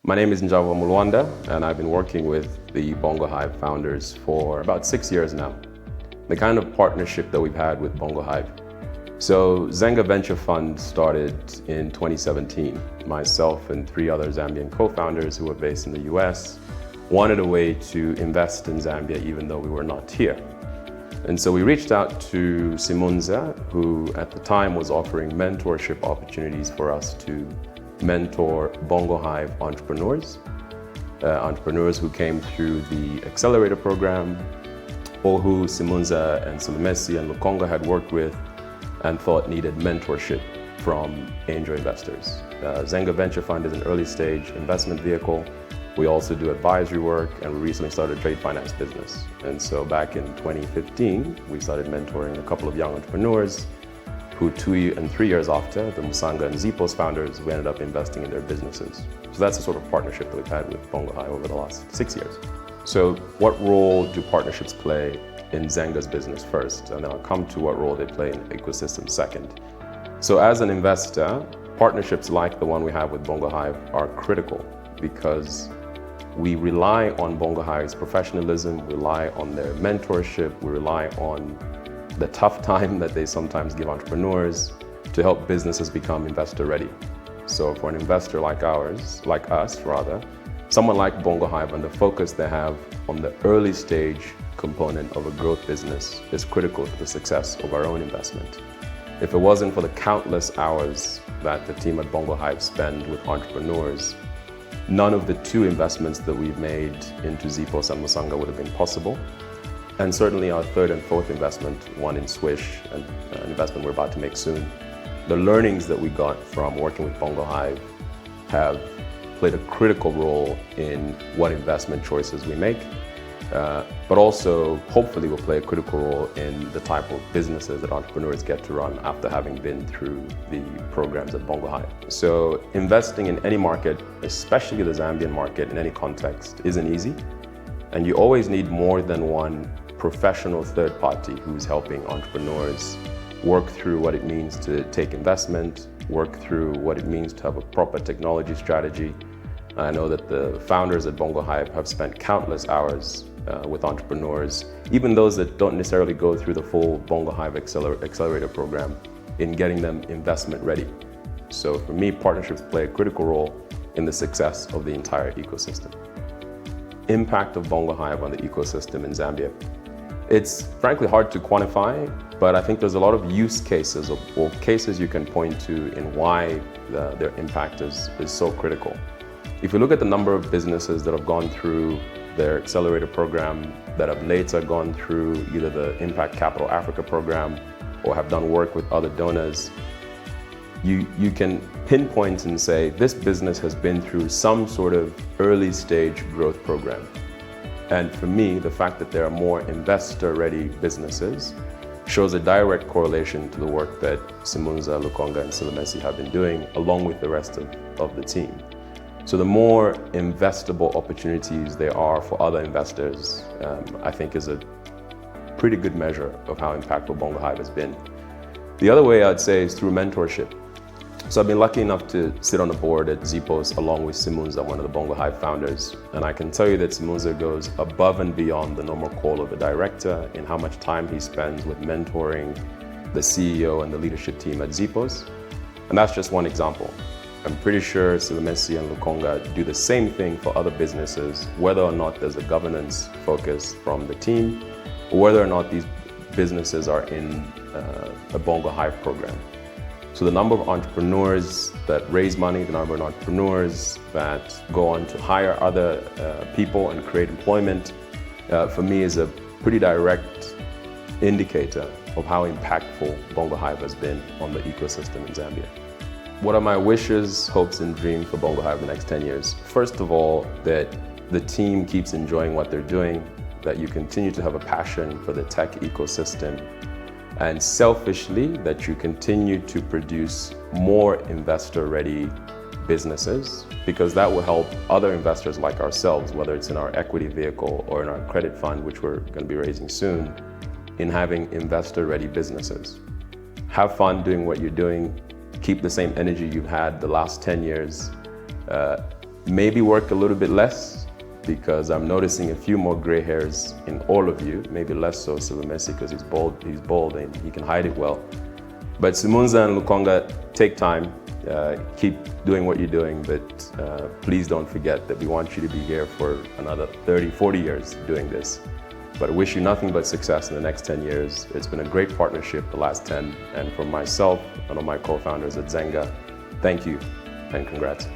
My name is Njavwa Mulwanda, and I've been working with the BongoHive founders for about 6 years now. The kind of partnership that we've had with BongoHive. So Zenga Venture Fund started in 2017. Myself and 3 other Zambian co-founders who were based in the US wanted a way to invest in Zambia even though we were not here. And so we reached out to Simunza, who at the time was offering mentorship opportunities for us to mentor BongoHive entrepreneurs, entrepreneurs who came through the accelerator program, or who Simunza and Sulemesi and Lukonga had worked with and thought needed mentorship from angel investors. Zenga Venture Fund is an early stage investment vehicle. We also do advisory work, and we recently started a trade finance business. And so back in 2015, we started mentoring a couple of young entrepreneurs who 2 and 3 years after, the Musanga and Zipos founders, we ended up investing in their businesses. So that's the sort of partnership that we've had with BongoHive over the last 6 years. So what role do partnerships play in Zenga's business first? And then I'll come to what role they play in the ecosystem second. So as an investor, partnerships like the one we have with BongoHive are critical because we rely on BongoHive's professionalism, we rely on their mentorship, we rely on the tough time that they sometimes give entrepreneurs to help businesses become investor ready. So for an investor like us, someone like BongoHive and the focus they have on the early stage component of a growth business is critical to the success of our own investment. If it wasn't for the countless hours that the team at BongoHive spend with entrepreneurs, none of the 2 investments that we've made into Zipos and Musanga would have been possible. And certainly our 3rd and 4th investment, one in Swish, and an investment we're about to make soon. The learnings that we got from working with BongoHive have played a critical role in what investment choices we make, but also hopefully will play a critical role in the type of businesses that entrepreneurs get to run after having been through the programs at BongoHive. So investing in any market, especially the Zambian market in any context, isn't easy. And you always need more than one professional third party who's helping entrepreneurs work through what it means to take investment, work through what it means to have a proper technology strategy. I know that the founders at BongoHive have spent countless hours with entrepreneurs, even those that don't necessarily go through the full BongoHive accelerator program, in getting them investment ready. So for me, partnerships play a critical role in the success of the entire ecosystem. Impact of BongoHive on the ecosystem in Zambia. It's frankly hard to quantify, but I think there's a lot of use cases or cases you can point to in why their impact is so critical. If you look at the number of businesses that have gone through their accelerator program, that have later gone through either the Impact Capital Africa program or have done work with other donors, you can pinpoint and say this business has been through some sort of early stage growth program. And for me, the fact that there are more investor-ready businesses shows a direct correlation to the work that Simunza, Lukonga, and Sulemesi have been doing, along with the rest of the team. So the more investable opportunities there are for other investors, I think is a pretty good measure of how impactful BongoHive has been. The other way I'd say is through mentorship. So I've been lucky enough to sit on the board at Zipos along with Simunza, one of the BongoHive founders. And I can tell you that Simunza goes above and beyond the normal call of a director in how much time he spends with mentoring the CEO and the leadership team at Zipos. And that's just one example. I'm pretty sure Sulemesi and Lukonga do the same thing for other businesses, whether or not there's a governance focus from the team, or whether or not these businesses are in a BongoHive program. So the number of entrepreneurs that raise money, the number of entrepreneurs that go on to hire other people and create employment, for me is a pretty direct indicator of how impactful BongoHive has been on the ecosystem in Zambia. What are my wishes, hopes, and dreams for BongoHive in the next 10 years? First of all, that the team keeps enjoying what they're doing, that you continue to have a passion for the tech ecosystem, and selfishly, that you continue to produce more investor-ready businesses, because that will help other investors like ourselves, whether it's in our equity vehicle or in our credit fund, which we're going to be raising soon, in having investor-ready businesses. Have fun doing what you're doing. Keep the same energy you've had the last 10 years. maybe work a little bit less, because I'm noticing a few more gray hairs in all of you, maybe less so Messi because he's bald and he can hide it well. But Simunza and Lukonga, take time, keep doing what you're doing, but please don't forget that we want you to be here for another 30, 40 years doing this. But I wish you nothing but success in the next 10 years. It's been a great partnership the last 10, and from myself and all my co-founders at Zenga, thank you and congrats.